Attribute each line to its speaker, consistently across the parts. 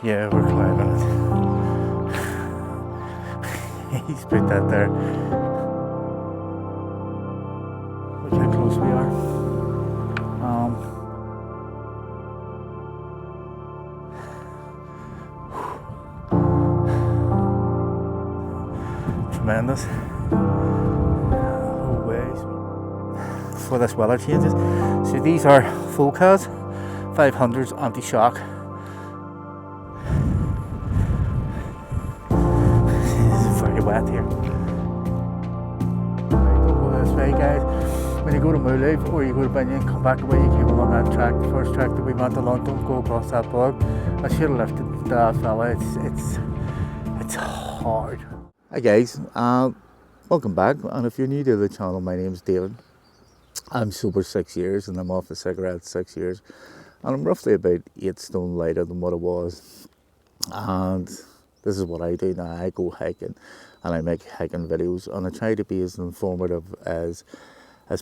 Speaker 1: Yeah, we're climbing it. He's put that there. Look how close we are. Tremendous. Oh, ways. For this weather changes. So these are full cars, 500s anti-shock. It's very wet here. Don't go this way, guys. When you go to Moolieve or you go to Binnian, come back the way you came along that track, the first track that we went along. Don't go across that bog. I should have lifted that fella. It's hard. Hi guys, welcome back. And if you're new to the channel, my name's David. I'm sober 6 years and I'm off the cigarettes 6 years, and I'm roughly about 8 stone lighter than what I was. And this is what I do now. I go hiking and I make hiking videos, and I try to be as informative as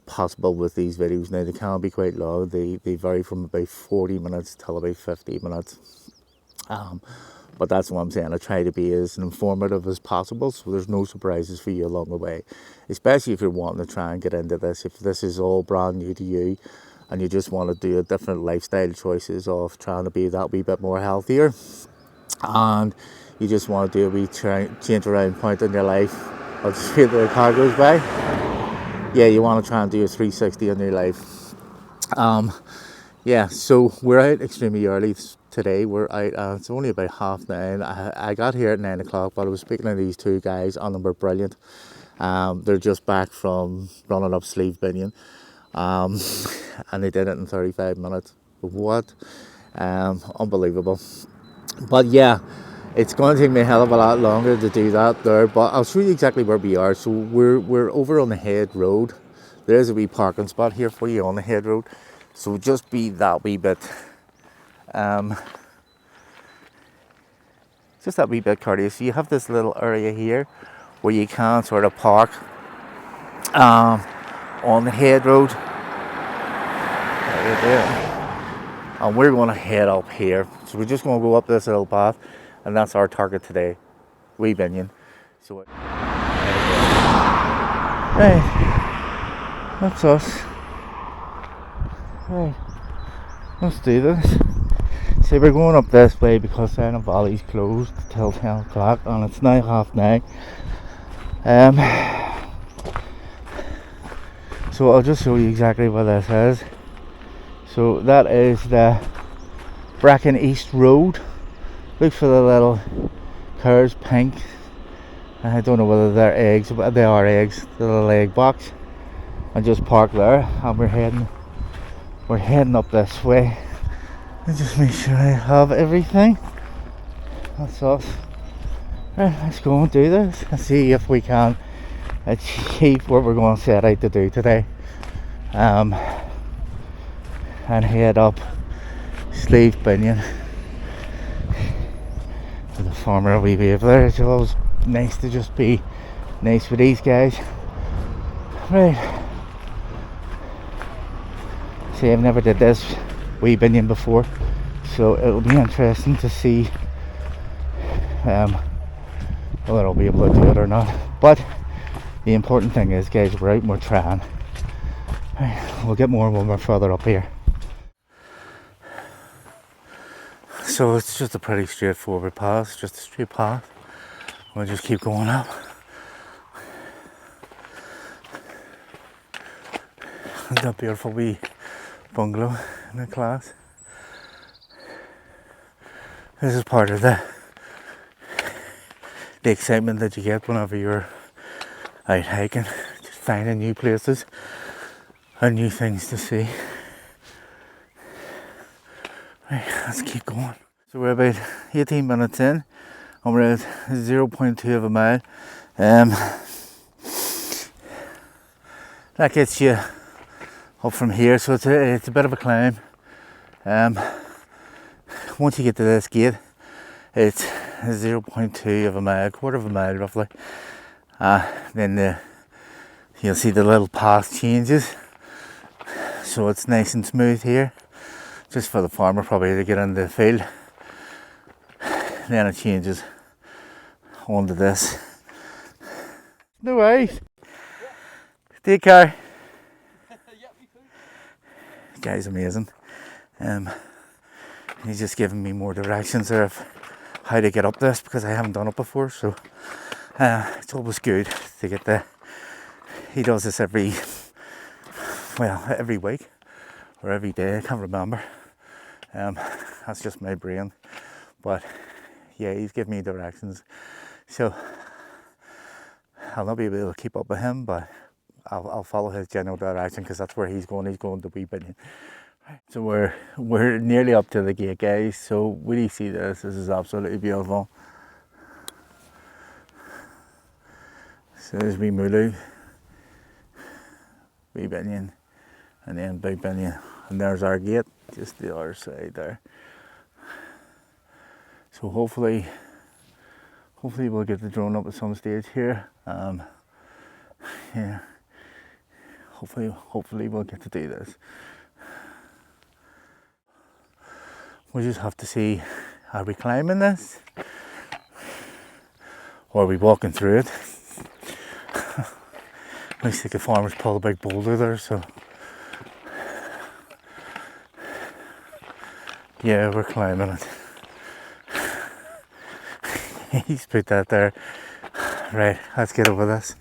Speaker 1: possible with these videos. Now they can be quite long. They vary from about 40 minutes till about 50 minutes. But that's what I'm saying. I try to be as informative as possible, so there's no surprises for you along the way, especially if you're wanting to try and get into this. If this is all brand new to you and you just want to do a different lifestyle choices of trying to be that wee bit more healthier, and you just want to do a wee change around point in your life, I'll just wait till the car goes by. Yeah, you want to try and do a 360 in your life. Yeah, so we're out extremely early today. We're out, it's only about 9:30. I got here at 9 o'clock, but I was speaking to these two guys and they were brilliant. They're just back from running up Wee Binnian, and they did it in 35 minutes. What? Unbelievable. But yeah, it's going to take me a hell of a lot longer to do that there, but I'll show you exactly where we are. So we're over on the head road. There is a wee parking spot here for you on the head road. So just be that wee bit, just that wee bit courteous. So you have this little area here where you can sort of park on the head road. Right there. And we're going to head up here. So we're just going to go up this little path, and that's our target today, Wee Binnian. So hey, that's us. Right, let's do this. See, we're going up this way because Sarah Valley's closed till 10 o'clock and it's now 9:30. So I'll just show you exactly what this is. So that is the Bracken East Road. Look for the little cars, pink. I don't know whether they're eggs, but they are eggs. The little egg box. And just park there, and we're heading up this way. And just make sure I have everything. That's us. Right, let's go and do this and see if we can achieve what we're going to set out to do today. And head up Wee Binnian to the former wee wave there. It's always nice to just be nice with these guys. Right. See, I've never did this Wee Binnian before, so it'll be interesting to see whether I'll be able to do it or not. But the important thing is, guys, we're out and we're trying. Right, we'll get more when we're further up here. So it's just a pretty straightforward path, just a straight path. We'll just keep going up. And that beautiful wee bungalow in the class. This is part of the excitement that you get whenever you're out hiking, just finding new places and new things to see. Right, let's keep going. So we're about 18 minutes in and we're at 0.2 of a mile. That gets you up from here, so it's a bit of a climb. Once you get to this gate, it's 0.2 of a mile, quarter of a mile roughly. Then you'll see the little path changes, so it's nice and smooth here, just for the farmer probably to get in the field. then it changes onto this. No worries. Take care. Guy's amazing. He's just giving me more directions there of how to get up this, because I haven't done it before, so it's always good to get the. He does this every week or every day, I can't remember. That's just my brain, but yeah, he's giving me directions, so I'll not be able to keep up with him, but I'll follow his general direction, because that's where he's going. He's going to Wee Binnian. So we're nearly up to the gate, guys. So when you see this, this is absolutely beautiful. So there's Wee Moolieve, Wee Binnian, and then Big Binnian, and there's our gate, just the other side there. So hopefully we'll get the drone up at some stage here. Yeah, hopefully we'll get to do this. We just have to see, are we climbing this, or are we walking through it? Looks like the farmers pulled a big boulder there, so yeah, we're climbing it. He's put that there. Right, let's get over this.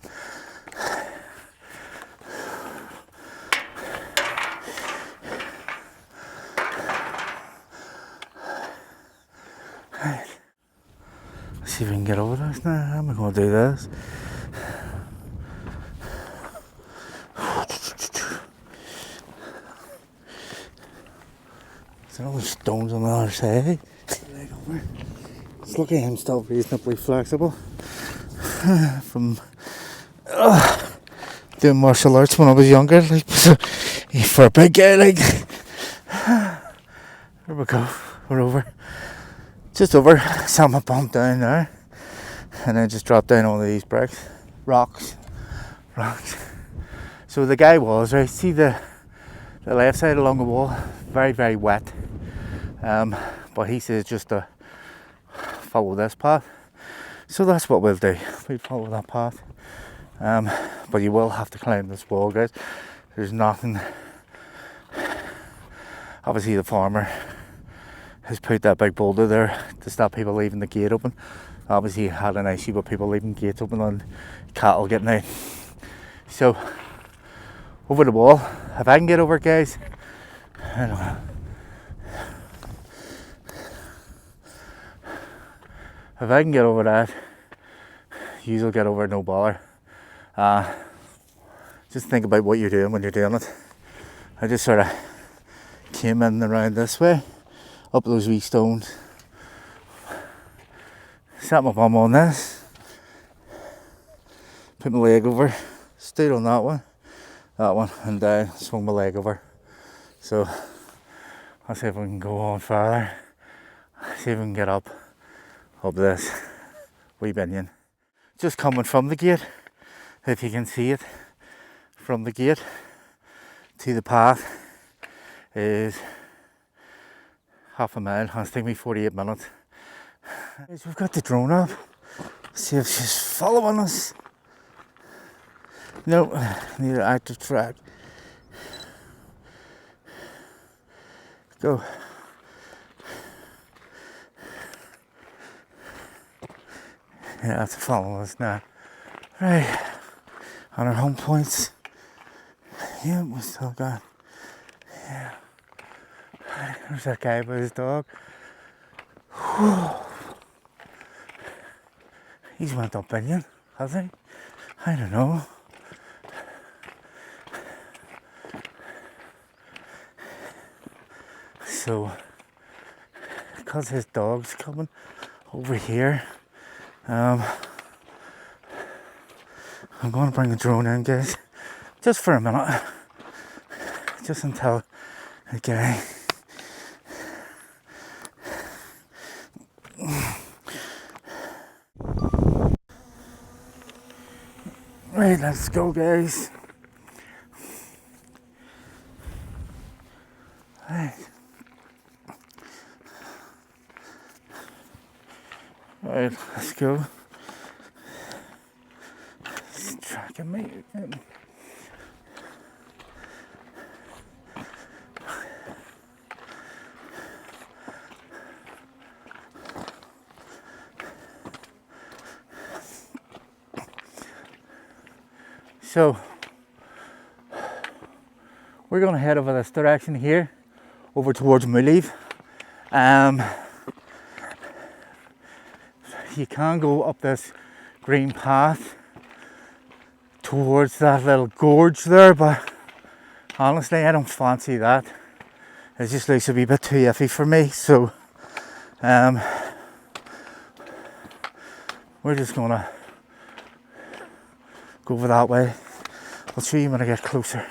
Speaker 1: Right. Let's see if we can get over this now. How am I going to do this? There's all the stones on the other side. Leg over. It's lucky I'm still reasonably flexible from doing martial arts when I was younger. Like, for a big guy, like. There we go. We're over. Just over. Some bump down there, and then just drop down all of these bricks, rocks. So the guy was right. See the left side along the wall, very, very wet. But he says just to follow this path. So that's what we'll do. We'll follow that path. But you will have to climb this wall, guys. There's nothing. Obviously, the farmer has put that big boulder there to stop people leaving the gate open. Obviously, he had an issue with people leaving gates open and cattle getting out. So, over the wall. If I can get over it, guys, I don't know. If I can get over that, you'll get over no bother. Just think about what you're doing when you're doing it. I just sort of came in around this way, up those wee stones, sat my bum on this, put my leg over, stood on that one, and down, swung my leg over. So I'll see if we can go on further, see if we can get up this Wee Binnian. Just coming from the gate, if you can see it, from the gate to the path is half a mile. It's taking me 48 minutes. We've got the drone up. See if she's following us. No, need an active track. Go. Yeah, that's following us now. Right, on our home points. Yeah, we still got. Yeah. Right, there's that guy with his dog. Whew. He's went up Binnian, has he? I don't know. So, because his dog's coming over here, I'm going to bring the drone in, guys, just for a minute, just until the guy right, let's go, guys. Right. Right, let's go. It's tracking me. So we're going to head over this direction here, over towards Moolieve. You can go up this green path towards that little gorge there, but honestly I don't fancy that. It just looks a wee bit too iffy for me, so we're just gonna go over that way. I'll show you when I get closer.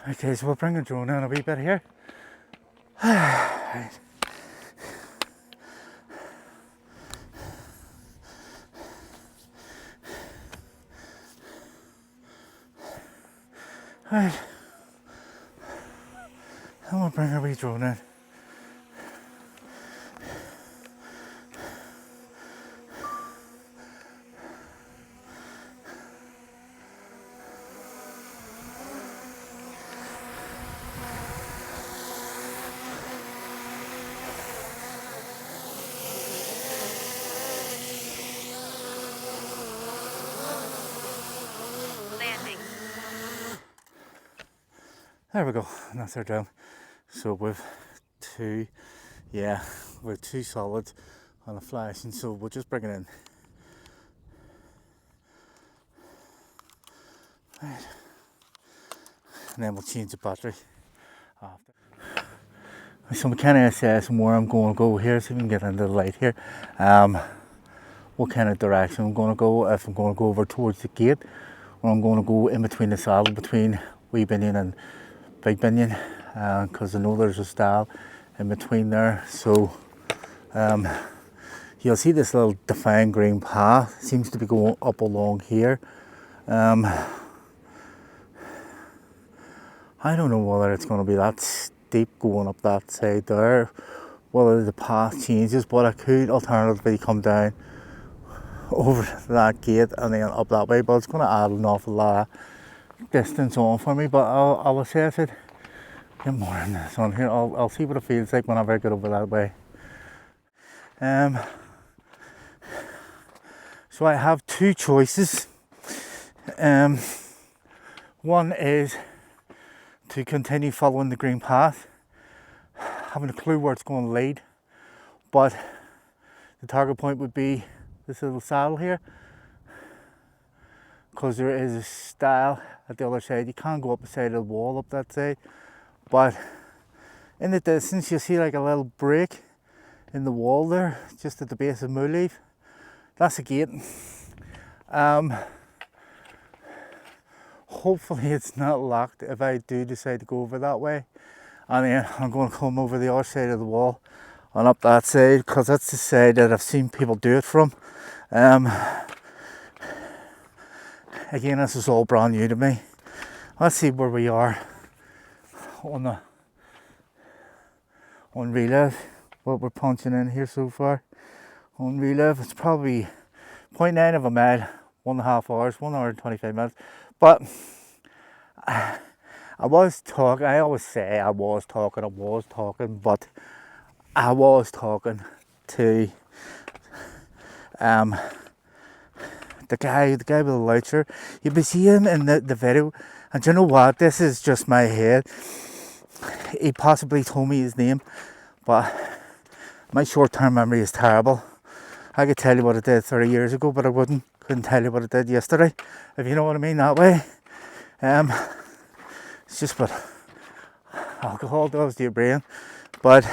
Speaker 1: Okay, so we'll bring the drone in a wee bit here. Right. Right. And we'll bring our wee drone in. There we go, and that's our drone. So with two solids on a flash, and so we'll just bring it in. Right. And then we'll change the battery after. So we kind of assess where I'm going to go here, so we can get into the light here. What kind of direction I'm going to go, if I'm going to go over towards the gate, or I'm going to go in between the saddle between Wee Binnian and Big Binnian, because I know there's a stile in between there. So you'll see this little defined green path seems to be going up along here. I don't know whether it's going to be that steep going up that side there, whether the path changes, but I could alternatively come down over that gate and then up that way, but it's going to add an awful lot of distance on for me, but I'll assess it. Get more in this on here. I'll see what it feels like whenever I get over that way. So I have two choices. One is to continue following the green path, having a clue where it's going to lead, but the target point would be this little saddle here, because there is a stile at the other side. You can't go up the side of the wall up that side, but in the distance you see like a little break in the wall there, just at the base of Moolieve. That's a gate. Hopefully it's not locked if I do decide to go over that way, and then I'm going to come over the other side of the wall and up that side, because that's the side that I've seen people do it from. Again, this is all brand new to me. Let's see where we are on Relive, what we're punching in here so far. On Relive, it's probably 0.9 of a mile, 1.5 hours, 1 hour and 25 minutes. But I always say I was talking, but I was talking to the guy with the loudspeaker. You can see him in the video, and do you know what? This is just my head. He possibly told me his name, but my short-term memory is terrible. I could tell you what it did 30 years ago, but I couldn't tell you what it did yesterday, if you know what I mean, that way. It's just what alcohol does to your brain. But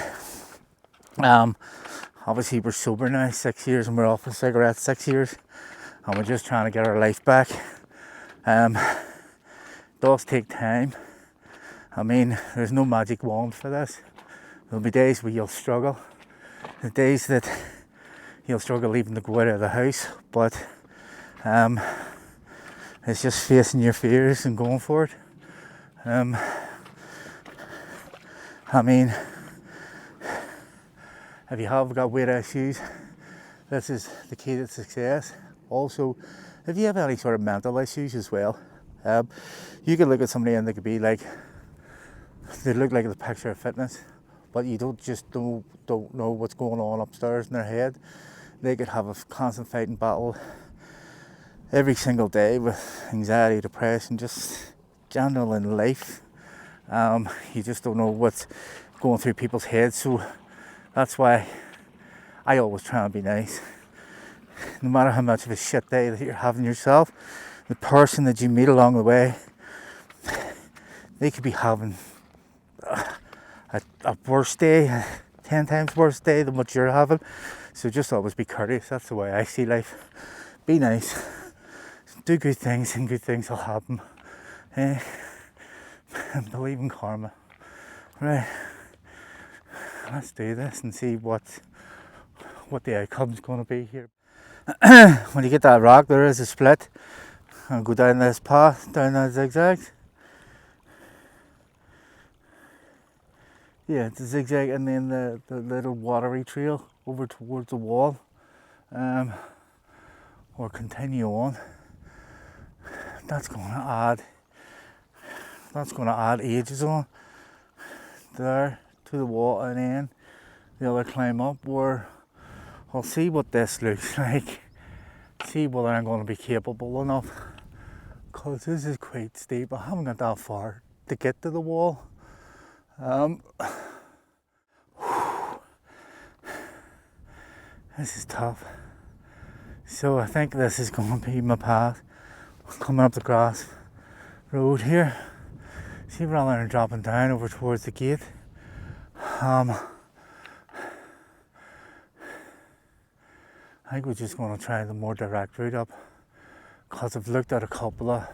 Speaker 1: obviously we're sober now 6 years, and we're off of cigarettes 6 years, and we're just trying to get our life back. It does take time. I mean, there's no magic wand for this. There'll be days where you'll struggle, the days that you'll struggle even to go out of the house, but it's just facing your fears and going for it. I mean, if you have got weight issues, this is the key to success. Also, if you have any sort of mental issues as well, you could look at somebody and they could be like, they look like the picture of fitness, but you don't know what's going on upstairs in their head. They could have a constant fighting battle every single day with anxiety, depression, just general in life. You just don't know what's going through people's heads, so that's why I always try and be nice. No matter how much of a shit day that you're having yourself, the person that you meet along the way, they could be having a worse day, 10 times worse day than what you're having. So just always be courteous. That's the way I see life. Be nice, do good things, and good things will happen. And believe in karma. Right, let's do this and see what the outcome's going to be here. When you get that rock, there is a split, and go down this path, down that zigzag. Yeah, it's a zigzag, and then the little watery trail over towards the wall, or continue on. That's going to add ages on there to the wall, and then the other climb up, where I'll see what this looks like, see whether I'm going to be capable enough, because this is quite steep. I haven't got that far to get to the wall. This is tough. So I think this is going to be my path, coming up the grass road here. See, rather than dropping down over towards the gate. I think we're just going to try the more direct route up, because I've looked at a couple of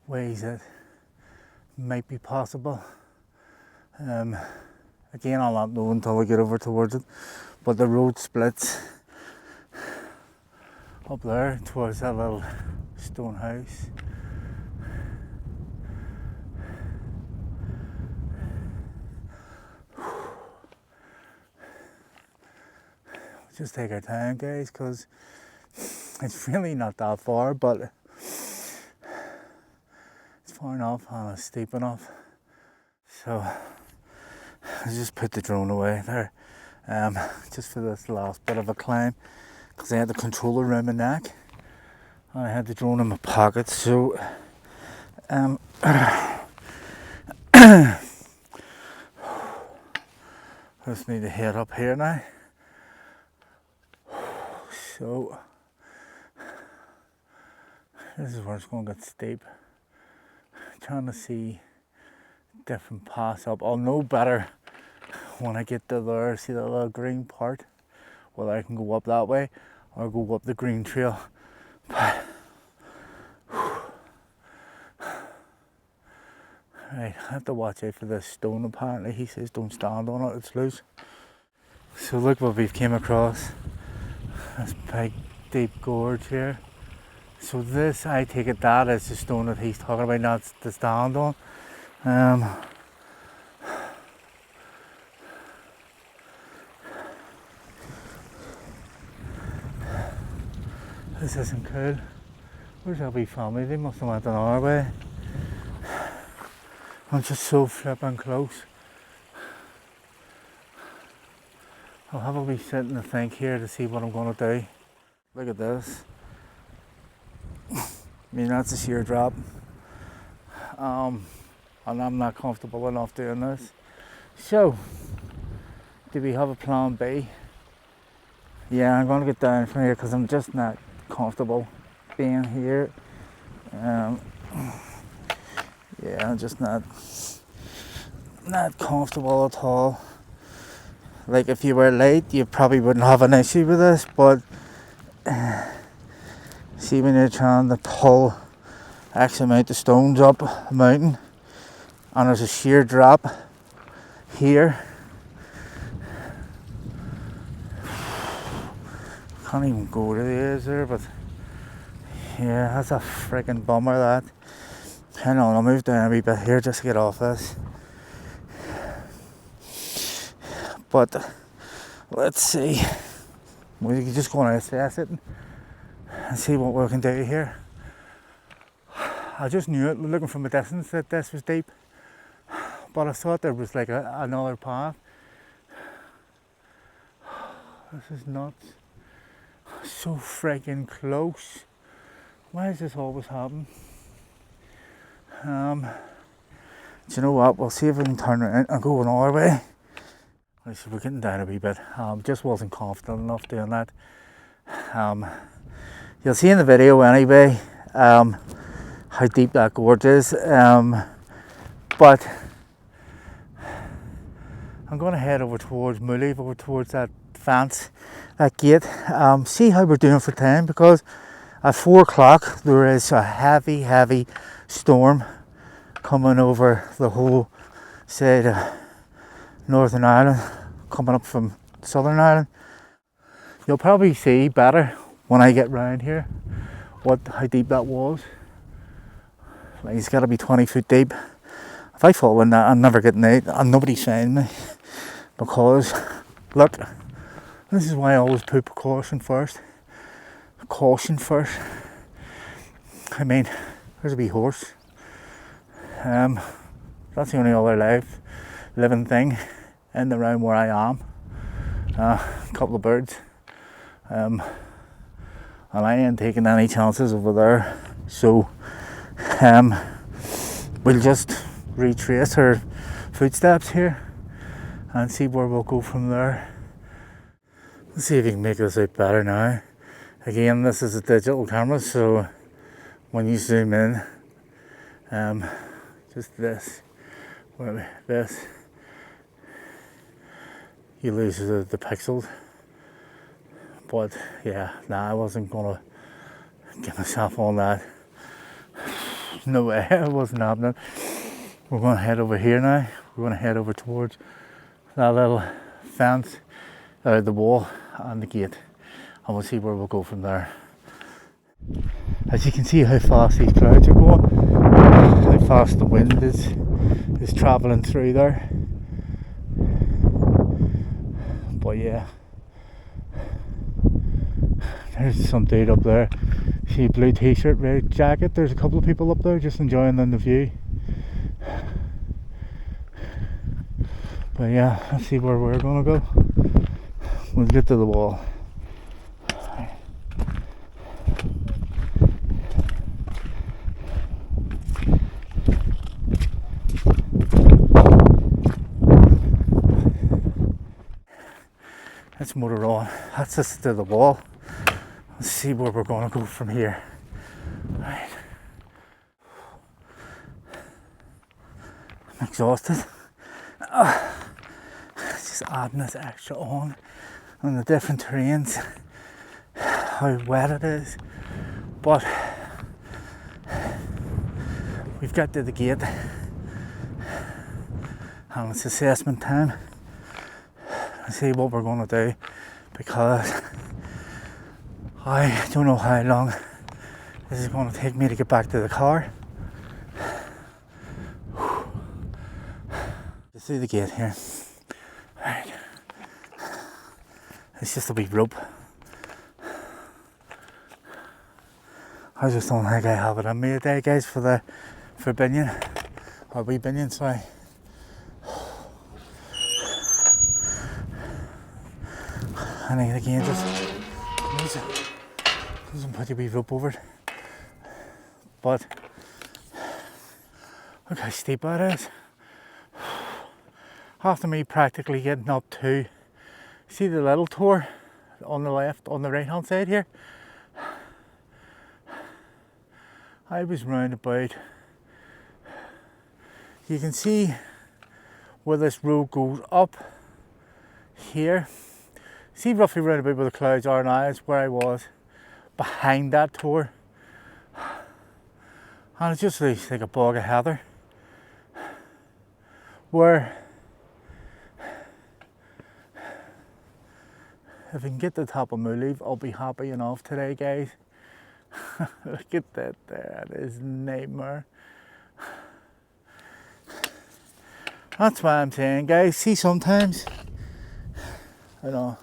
Speaker 1: ways that might be possible. Again, I'll not know until we get over towards it, but the road splits up there towards that little stone house. Just take our time, guys, because it's really not that far, but it's far enough and it's steep enough. So I just put the drone away there, just for this last bit of a climb, because I had the controller around my neck and I had the drone in my pocket. So I just need to head up here now. So this is where it's going to get steep. Trying to see different paths up. I'll know better when I get to there. See that little green part, whether I can go up that way or go up the green trail. But right, I have to watch out for this stone. Apparently he says don't stand on it, it's loose. So look what we've came across. This big deep gorge here. So this, I take it, that is the stone that he's talking about, not to stand on. This isn't cool. Where's our wee family? They must have went on our way. I'm just so flipping close. I'll have a wee sit and think here to see what I'm going to do. Look at this. I mean, that's a sheer drop. and I'm not comfortable enough doing this. So, do we have a plan B? Yeah, I'm going to get down from here because I'm just not comfortable being here. Yeah, I'm just not comfortable at all. Like, if you were late, you probably wouldn't have an issue with this, but see, when you're trying to pull X amount of stones up a mountain and there's a sheer drop here, can't even go to the edge there, but yeah, that's a freaking bummer, that. Hang on, I'll move down a wee bit here just to get off this. But let's see, we're just going to assess it and see what we can do here. I just knew it looking from a distance that this was deep, but I thought there was like another path. This is nuts. So freaking close. Why does this always happen? Do you know what? We'll see if we can turn around and go another way. So we're getting down a wee bit. Just wasn't confident enough doing that. You'll see in the video anyway how deep that gorge is. But I'm going to head over towards Moolieve, over towards that fence, that gate. See how we're doing for time, because at 4 o'clock there is a heavy storm coming over the whole side of Northern Ireland, coming up from Southern Ireland. You'll probably see better when I get round here how deep that was. Like, it's got to be 20 foot deep. If I fall in that, I'm never getting out, and nobody's finding me, because look, this is why I always put caution first. I mean, there's a wee horse. That's the only other living thing in the round where I am. A couple of birds. And I ain't taking any chances over there. So we'll just retrace our footsteps here and see where we'll go from there. Let's see if we can make this out better now. Again, this is a digital camera, so when you zoom in, just this, you lose the pixels. But yeah, I wasn't gonna get myself on that. No way, it wasn't happening. We're gonna head over here now. We're gonna head over towards that little fence, the wall and the gate, and we'll see where we'll go from there. As you can see how fast these clouds are going, how fast the wind is travelling through there. But yeah, there's some dude up there. See, blue t-shirt, red jacket. There's a couple of people up there just enjoying the view. But yeah, let's see where we're gonna go. We'll get to the wall. Let's motor on. That's us to the wall. Let's see where we're going to go from here. Right. I'm exhausted. Just adding this extra on the different terrains, how wet it is. But we've got to the gate and it's assessment time. Let's see what we're going to do, because I don't know how long this is going to take me to get back to the car. Get through the gate here. Right. It's just a wee rope. I just don't think I have it in me today, guys, for Binnian, or Wee Binnian, sorry. And then again, just doesn't put your wee rope over it. But Look how steep that is. After me practically getting up to, see the little tour on the left, on the right hand side here. I was round about, you can see where this road goes up here. See roughly round about where the clouds are now is where I was behind that tour. And it just looks like a bog of heather. Where if I can get to the top of Moolieve, I'll be happy enough today, guys. Look at that there, that is a nightmare. That's why I'm saying, guys, see sometimes, I know,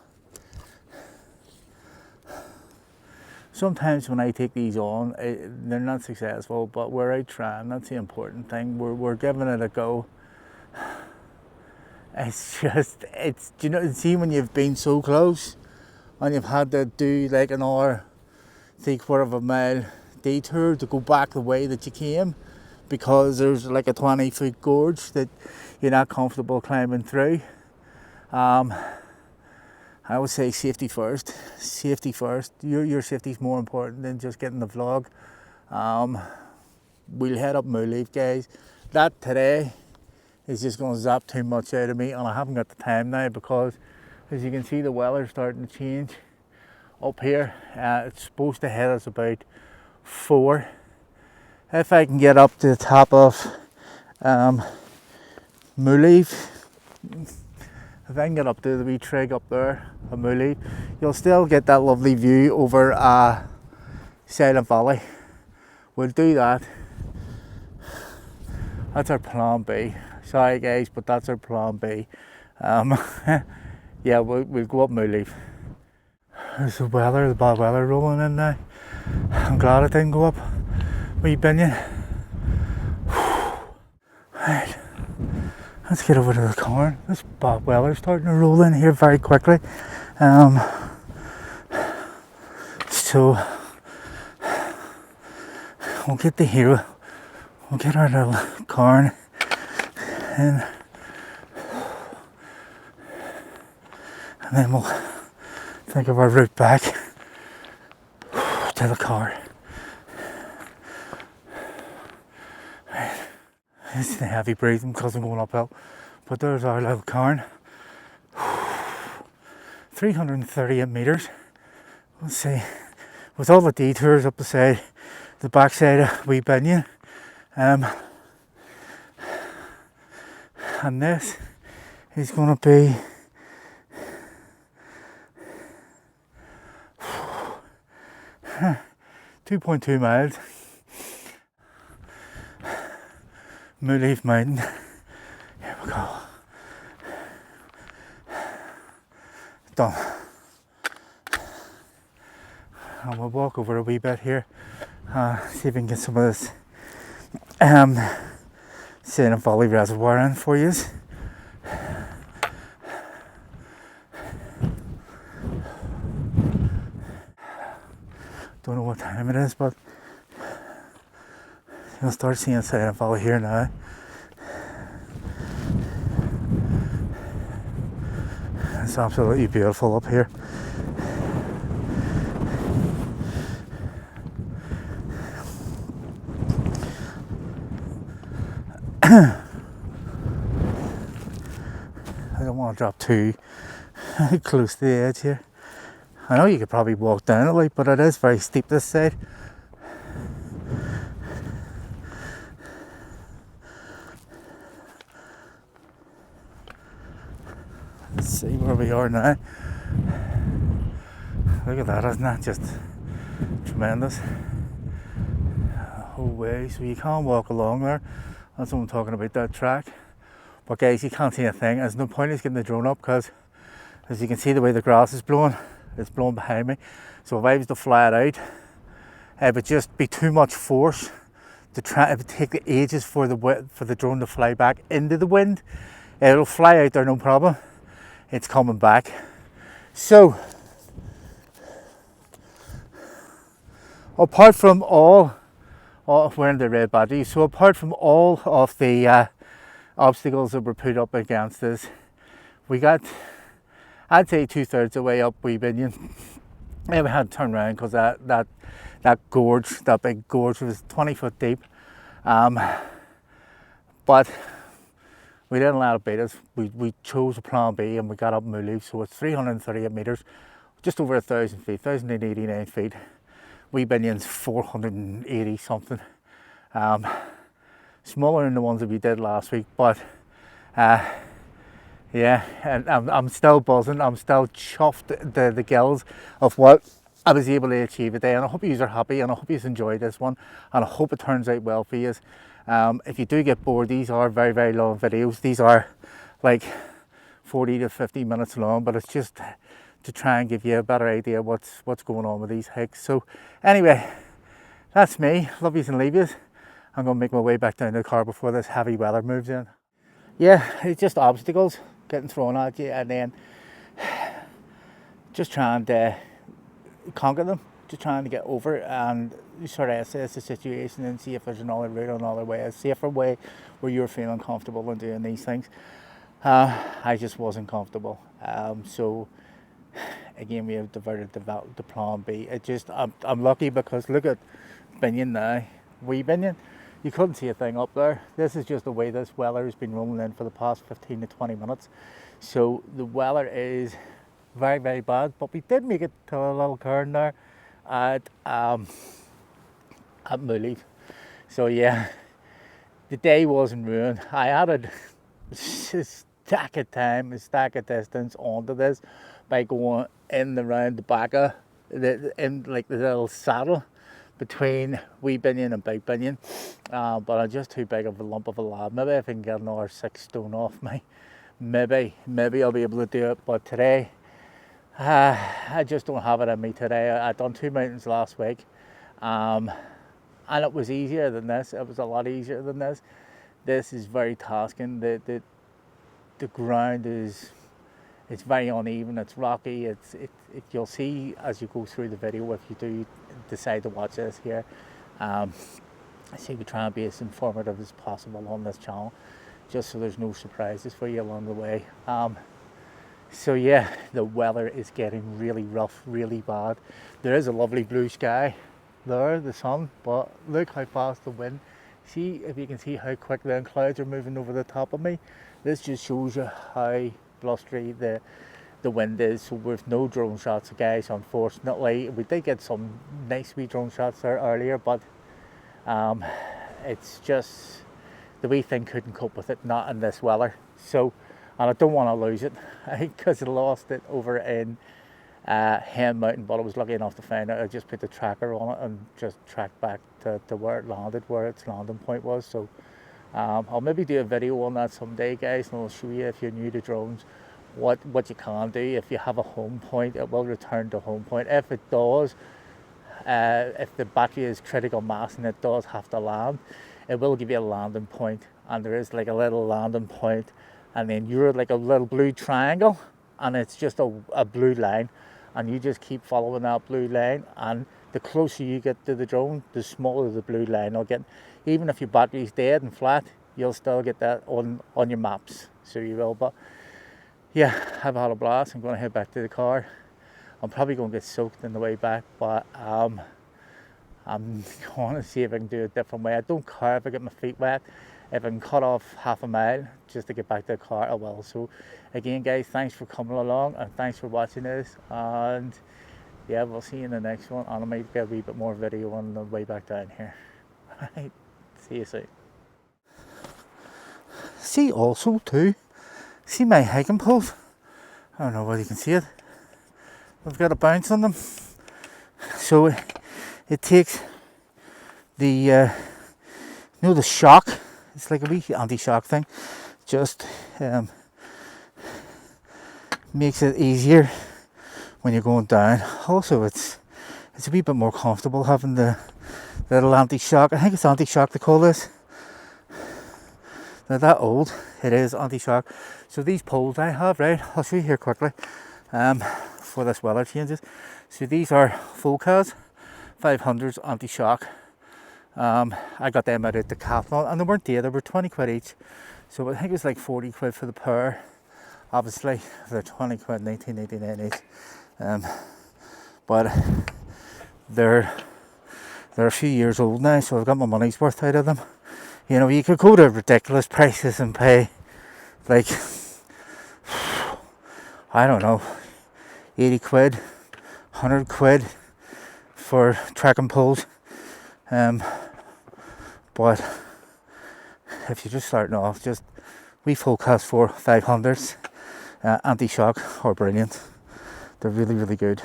Speaker 1: sometimes when I take these on, they're not successful, but we're out trying, that's the important thing, we're giving it a go. It's just, you know, see when you've been so close, and you've had to do like an hour, 3/4 of a mile detour to go back the way that you came, because there's like a 20-foot gorge that you're not comfortable climbing through. I would say safety first. Safety first. Your safety is more important than just getting the vlog. We'll head up Moolieve, guys. That today is just going to zap too much out of me, and I haven't got the time now because, as you can see, the weather's starting to change up here. It's supposed to hit us about 4. If I can get up to the top of Moolieve, if I can get up to the wee trig up there at Moolieve, you'll still get that lovely view over Silent Valley. We'll do that. That's our plan B. Sorry guys, but that's our plan B. Yeah, we'll go up Moolieve. There's the weather, the bad weather rolling in now. I'm glad I didn't go up Wee Binnian. Right, let's get over to the corn. This bad weather's starting to roll in here very quickly. So we'll get the hero. We'll get our little corn in, and then we'll think of our route back to the car. Right. It's the heavy breathing because I'm going uphill, but there's our little cairn. 338 metres. Let's see, with all the detours up the backside of Wee Binnian. And this is going to be 2.2 miles. Moolieve Mountain. Here we go. Done. And we'll walk over a wee bit here. See if we can get some of this Silent Valley Reservoir in for you. Don't know what time it is, but you'll start seeing Silent Valley here now. It's absolutely beautiful up here. I don't want to drop too close to the edge here. I know you could probably walk down it, but it is very steep this side. Let's see where we are now. Look at that, isn't that just tremendous? The whole way, so you can't walk along there. That's what I'm talking about, that track. But guys, you can't see a thing. There's no point in getting the drone up because, as you can see, the way the grass is blowing, it's blowing behind me. So if I was to fly it out, it would just be too much force to try. It would take ages for the drone to fly back into the wind. It'll fly out there, no problem. It's coming back. So, apart from all wearing the red badges. So apart from all of the obstacles that were put up against us, we got, I'd say, 2/3 the way up Wee Binnian. Yeah, we had to turn around because that gorge, that big gorge, was 20 foot deep. But we didn't let it beat us. We chose a plan B and we got up Moolieve. So it's 338 metres, just over 1,000 feet, 1,089 feet. Wee Binnian's 480 something. Smaller than the ones that we did last week, but yeah, and I'm still buzzing. I'm still chuffed the gills of what I was able to achieve today, and I hope you are happy, and I hope you enjoyed this one, and I hope it turns out well for you. If you do get bored, these are very, very long videos. These are like 40 to 50 minutes long, but it's just to try and give you a better idea what's going on with these hikes. So anyway, that's me. Love yous and leave yous. I'm going to make my way back down to the car before this heavy weather moves in. Yeah, it's just obstacles getting thrown at you, and then just trying to conquer them, just trying to get over it and sort of assess the situation and see if there's another route, another way, a safer way where you're feeling comfortable in doing these things. I just wasn't comfortable. So again, we have diverted the plan B. I'm lucky because look at Binnian now, Wee Binnian. You couldn't see a thing up there. This is just the way this weather has been rolling in for the past 15 to 20 minutes. So the weather is very, very bad, but we did make it to a little cairn there at Moolieve. So yeah, the day wasn't ruined. I added a stack of time, a stack of distance onto this by going in around the back of in like the little saddle between Wee Binnian and Big Binnian, but I'm just too big of a lump of a lad. Maybe if I can get another 6 stone off me, maybe I'll be able to do it. But today, I just don't have it in me today. I done 2 mountains last week, and it was easier than this. It was a lot easier than this. This is very tasking. The ground is, it's very uneven, it's rocky, you'll see as you go through the video if you do decide to watch this here. I say we try and be as informative as possible on this channel, just so there's no surprises for you along the way. So yeah, the weather is getting really rough, really bad. There is a lovely blue sky there, the sun, but look how fast the wind. See if you can see how quick the clouds are moving over the top of me. This just shows you how blustery the wind is. So with no drone shots, guys, unfortunately. We did get some nice wee drone shots there earlier, but it's just the wee thing couldn't cope with it, not in this weather. So, and I don't want to lose it because I lost it over in Hen Mountain, but I was lucky enough to find out. I just put the tracker on it and just tracked back to where it landed, where its landing point was. So I'll maybe do a video on that someday, guys, and I'll show you, if you're new to drones, what you can do. If you have a home point, it will return to home point. If it does, if the battery is critical mass and it does have to land, it will give you a landing point, and there is like a little landing point, and then you're like a little blue triangle, and it's just a blue line, and you just keep following that blue line, and the closer you get to the drone, the smaller the blue line will get. Even if your battery's dead and flat, you'll still get that on your maps, so you will. But yeah, I've had a blast. I'm going to head back to the car. I'm probably going to get soaked on the way back, but I'm going to see if I can do it a different way. I don't care if I get my feet wet. If I can cut off half a mile just to get back to the car, I will. So again, guys, thanks for coming along, and thanks for watching this, and yeah, we'll see you in the next one, and I might get a wee bit more video on the way back down here. Right, see you soon. See also too, see my hiking poles? I don't know whether you can see it. I've got a bounce on them. So it takes the, you know, the shock. It's like a wee anti-shock thing. Just makes it easier when you're going down. Also, it's a wee bit more comfortable having the little anti-shock. I think it's anti-shock they call this. They're that old. It is anti-shock. So these poles I have, right, I'll show you here quickly, before this weather changes. So these are Focus 500s anti-shock. I got them out at the Decathlon, and they weren't dear, they were 20 quid each. So I think it was like 40 quid for the pair. Obviously, they're 20 quid, 19.99 each. But they're a few years old now, so I've got my money's worth out of them. You know, you could go to ridiculous prices and pay like, I don't know, 80 quid, 100 quid for trekking poles. But if you're just starting off, just we forecast for 500s. Anti-shock are brilliant. They're really, really good.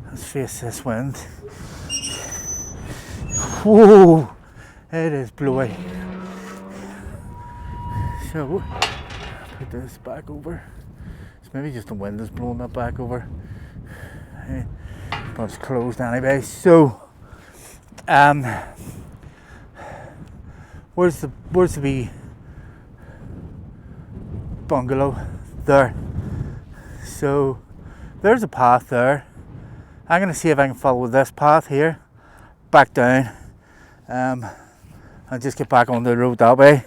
Speaker 1: Let's face this wind. Whoa, it is blowing. So, put this back over. It's maybe just the wind is blowing that back over. But it's closed anyway. So, where's the wee bungalow? There. So, there's a path there. I'm going to see if I can follow this path here, back down, and just get back on the road that way.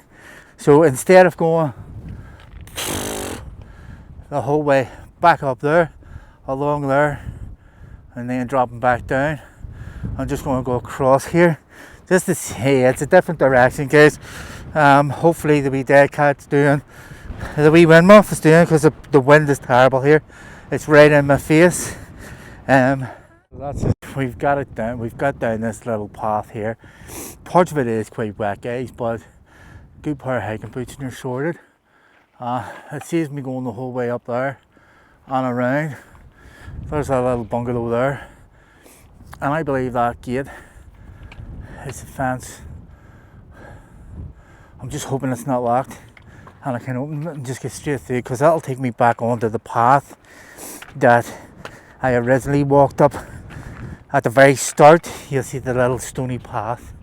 Speaker 1: So instead of going the whole way back up there, along there, and then dropping back down, I'm just going to go across here, just to see. It's a different direction, guys. Hopefully the wee dead cat's doing, the wee windmuff is doing, because the wind is terrible here. It's right in my face. That's it. We've got it down. We've got down this little path here. Parts of it is quite wet, guys, but good pair of hiking boots and you're sorted. It saves me going the whole way up there and around. There's a little bungalow there, and I believe that gate is a fence. I'm just hoping it's not locked and I can open it and just get straight through, because that'll take me back onto the path that I originally walked up. At the very start, you'll see the little stony path.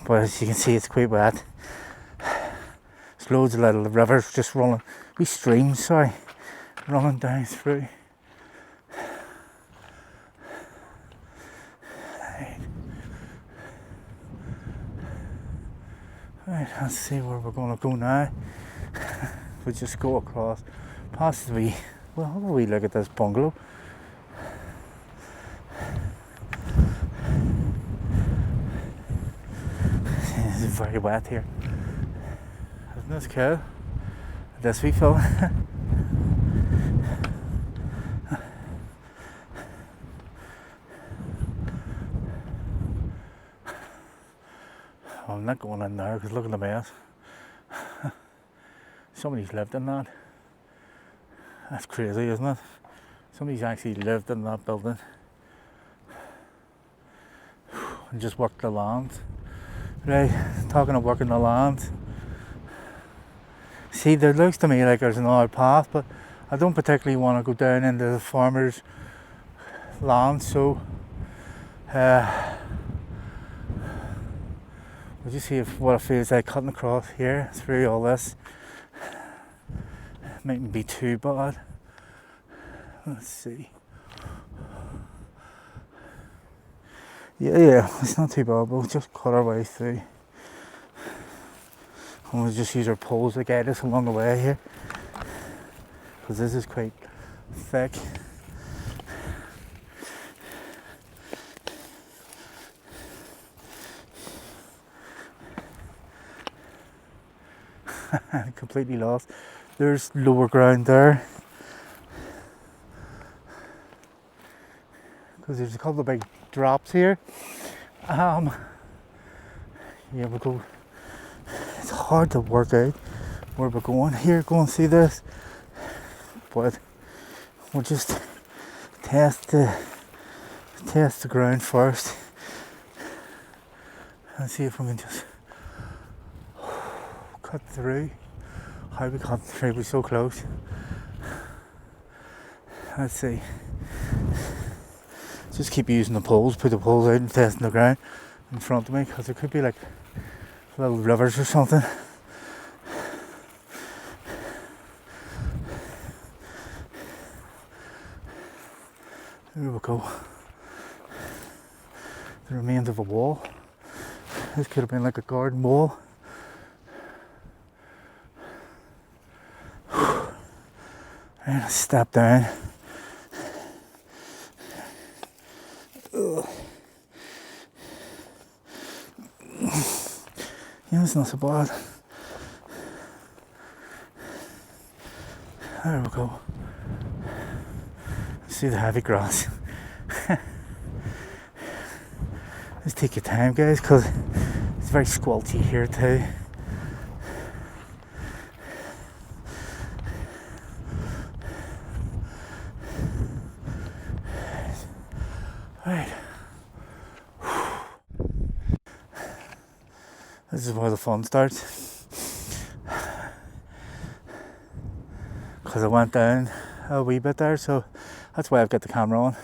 Speaker 1: But as you can see, it's quite wet. There's loads of little rivers just running, wee streams, sorry, running down through. Right, let's see where we're going to go now. We just go across, past the wee, well, have a wee look at this bungalow. It's very wet here. Isn't this cool? This wee fella. I'm not going in there because look at the mess. Somebody's lived in that. That's crazy, isn't it? Somebody's actually lived in that building and just worked the land. Right, talking of working the land. See, there looks to me like there's another path, but I don't particularly want to go down into the farmer's land, so we'll just see what it feels like cutting across here through all this. It mightn't be too bad. Let's see. Yeah, it's not too bad, but we'll just cut our way through. And we'll just use our poles to guide us along the way here, because this is quite thick. Completely lost. There's lower ground there, because there's a couple of big drops here. Yeah, we'll go. It's hard to work out where we're going here. Go and see this, but we'll just test the ground first and see if we can just cut through. How we cut through? We're so close. Let's see. Just keep using the poles, put the poles out and testing the ground in front of me, because there could be like little rivers or something. There we go. the remains of a wall. This could have been like a garden wall. And a step down. Yeah, it's not so bad. There we go. See the heavy grass. Just take your time, guys, because it's very squelchy here too. Right. This is where the fun starts. Because I went down a wee bit there, so that's why I've got the camera on.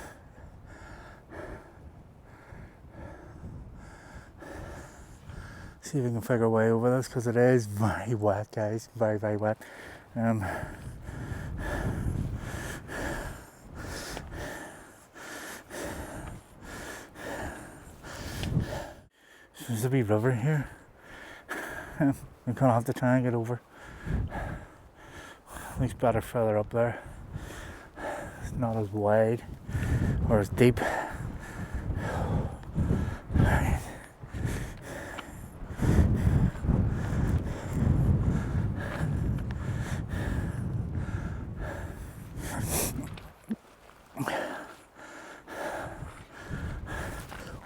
Speaker 1: See if we can figure a way over this, because it is very wet, guys. Very, very wet. There's a wee river here. We're gonna have to try and get over. Looks better further up there. It's not as wide or as deep. Right.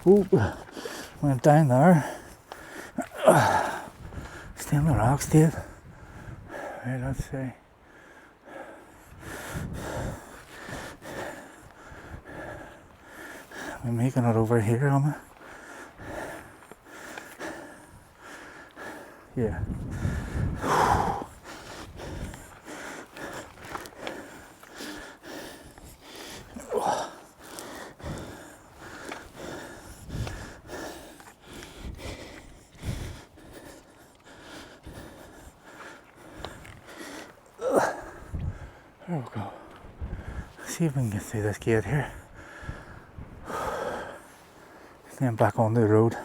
Speaker 1: Ooh, went down there. Stay on the rocks, Dave. Right, let's see. We're making it over here, am I? Yeah. There we go. Let's see if we can get through this gate here. Then back on the road.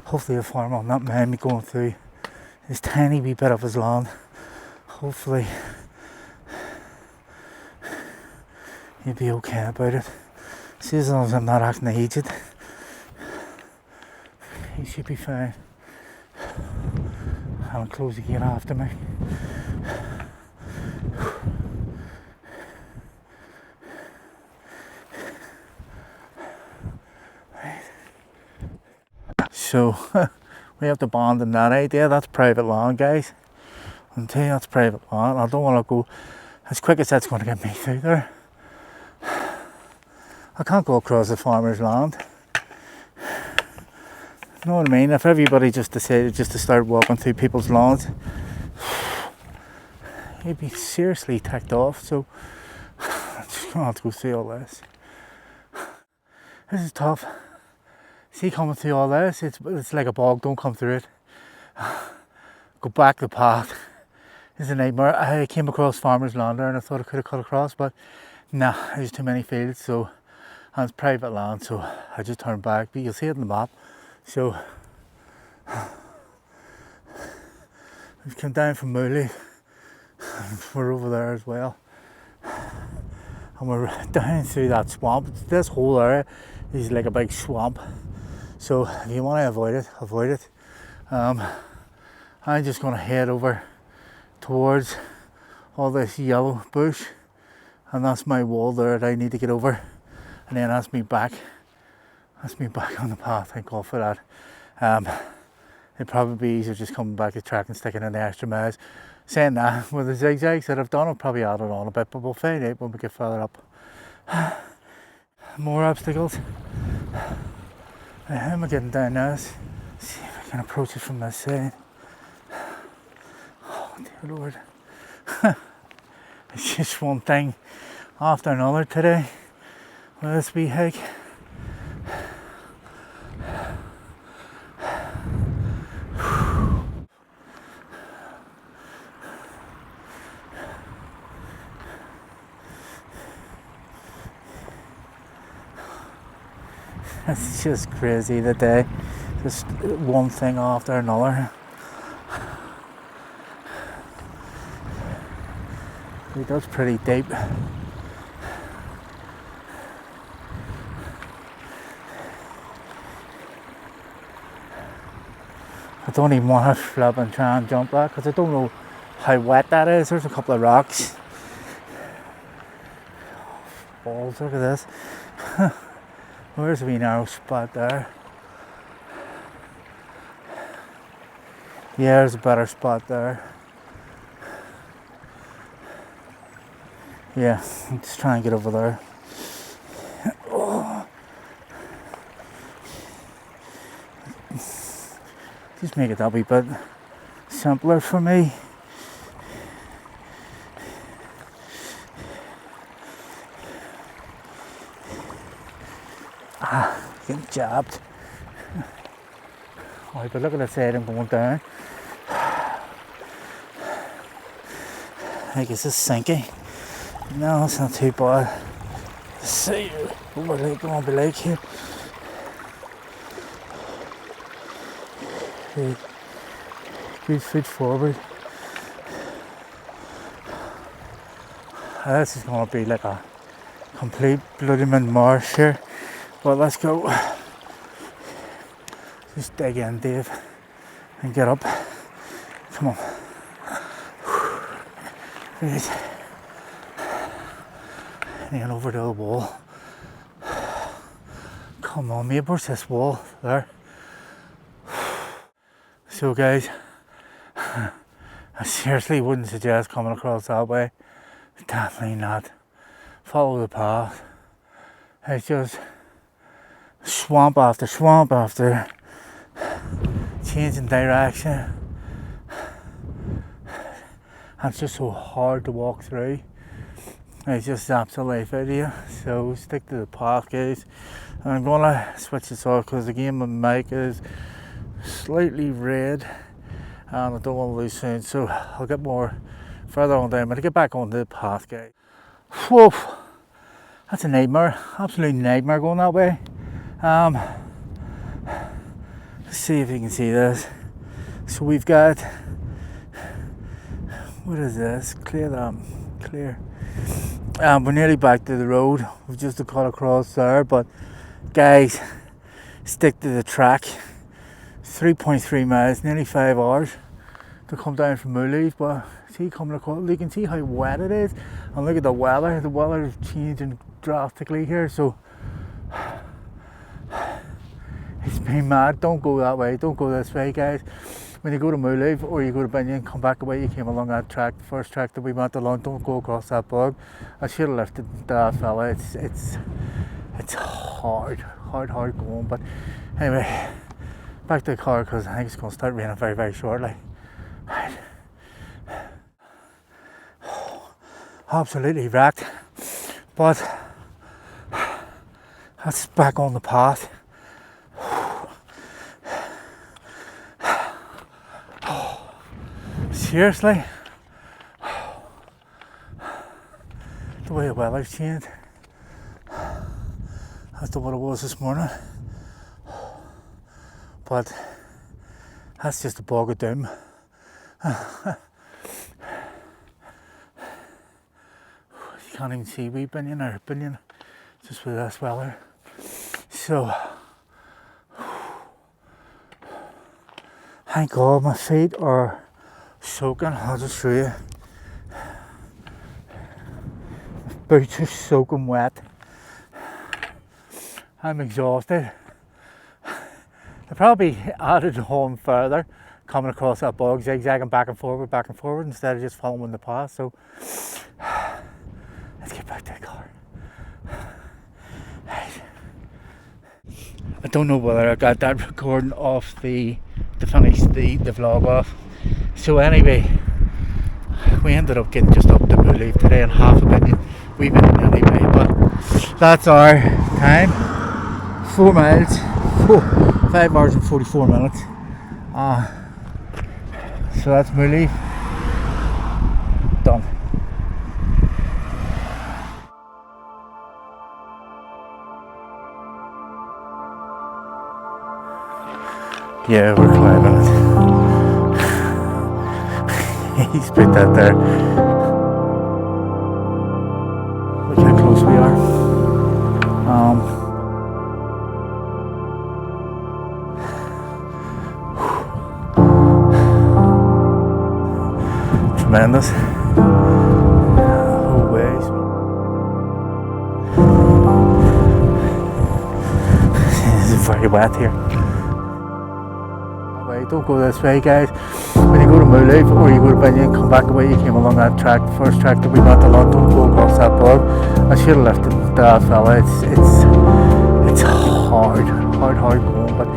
Speaker 1: Hopefully the farmer will not mind me going through this tiny wee bit of his land. Hopefully he'll be okay about it. See, as long as I'm not acting aged, he should be fine. I'll close the gate after me. So we have to abandon that idea. That's private land, guys. I'll tell you, that's private land. I don't want to go as quick as that's going to get me through there. I can't go across the farmer's land. You know what I mean? If everybody just decided just to start walking through people's lawns, you'd be seriously ticked off. So I'm just going to have to go through all this. This is tough. See, coming through all this, it's like a bog. Don't come through it. Go back the path. It's a nightmare. I came across farmer's land there and I thought I could have cut across, but nah, there's too many fields, so, and it's private land, so I just turned back. But you'll see it on the map. So we've come down from Moolieve. We're over there as well, and we're down through that swamp. This whole area is like a big swamp. So if you want to avoid it, avoid it. I'm just going to head over towards all this yellow bush, and that's my wall there that I need to get over, and then that's me back on the path. Thank God for that. It'd probably be easier just coming back the track and sticking in the extra miles. Saying that, with the zigzags that I've done, I'll probably add it on a bit, but we'll find out when we get further up. More obstacles. How am I getting down now? Let's see if I can approach it from this side. Oh dear Lord. It's just one thing after another today with this wee hike. It's just crazy the day, just one thing after another. It goes pretty deep. I don't even want to flip and try and jump that because I don't know how wet that is. There's a couple of rocks. Balls, look at this. Where's a wee narrow spot there? Yeah, there's a better spot there. Yeah, I'm just trying to get over there. Oh. Just make it that wee bit simpler for me. Getting jabbed. Alright, but look at the side I'm going down. I guess it's sinky. No, it's not too bad. Let's see what we're like, going to be like here. Good foot forward. This is going to be like a complete bloody marsh here. But let's go. Just dig in, Dave, and get up. Come on. Right. And over to the wall. Come on, mate, where's this wall? There. So guys, I seriously wouldn't suggest coming across that way. Definitely not. Follow the path. It's just swamp after swamp after changing direction. And it's just so hard to walk through. It's just absolutely video. So stick to the path, guys. And I'm gonna switch this off because again my mic is slightly red and I don't want to lose sound, so I'll get more further on down. But to get back onto the path, guys. Whoa, that's a nightmare, absolute nightmare going that way. Let's see if you can see this. So we've got, what is this? Clear that, clear. We're nearly back to the road. We've just got across there, but guys, stick to the track. 3.3 miles, nearly 5 hours to come down from Moolieve, but see coming across, you can see how wet it is, and look at the weather is changing drastically here, so it's been mad. Don't go that way, don't go this way, guys. When you go to Moolieve or you go to Binnian, come back the way you came along that track, the first track that we went along. Don't go across that bog. I should have lifted that fella. It's hard going, but anyway, back to the car because I think it's going to start raining very, very shortly. Right. Absolutely wrecked, but that's back on the path. Seriously, the way the weather's changed as to what it was this morning. But that's just a bog of doom. You can't even see Wee Binnian or Binnian just with this weather. So, thank God my feet are soaking. I'll just show you. My boots are soaking wet. I'm exhausted. I probably added on further, coming across that bog, zigzagging back and forward, instead of just following the path. So let's get back to the car. Right. I don't know whether I got that recording off to finish the vlog off. So anyway, we ended up getting just up to Moolieve today in half a Binnian. Wee Binnian anyway, but that's our time. 4 miles. 5 hours and 44 minutes. So that's Moolieve done. Yeah, we're climbing it. He's put that there. Look how close we are. Tremendous. Oh, ways. It's very wet here. Wait, don't go this way, guys. When you go to Moolieve or you go to Binnian, come back the way you came along that track, the first track that we went along. Don't go across that bog. I should have left that fella. It's hard going, but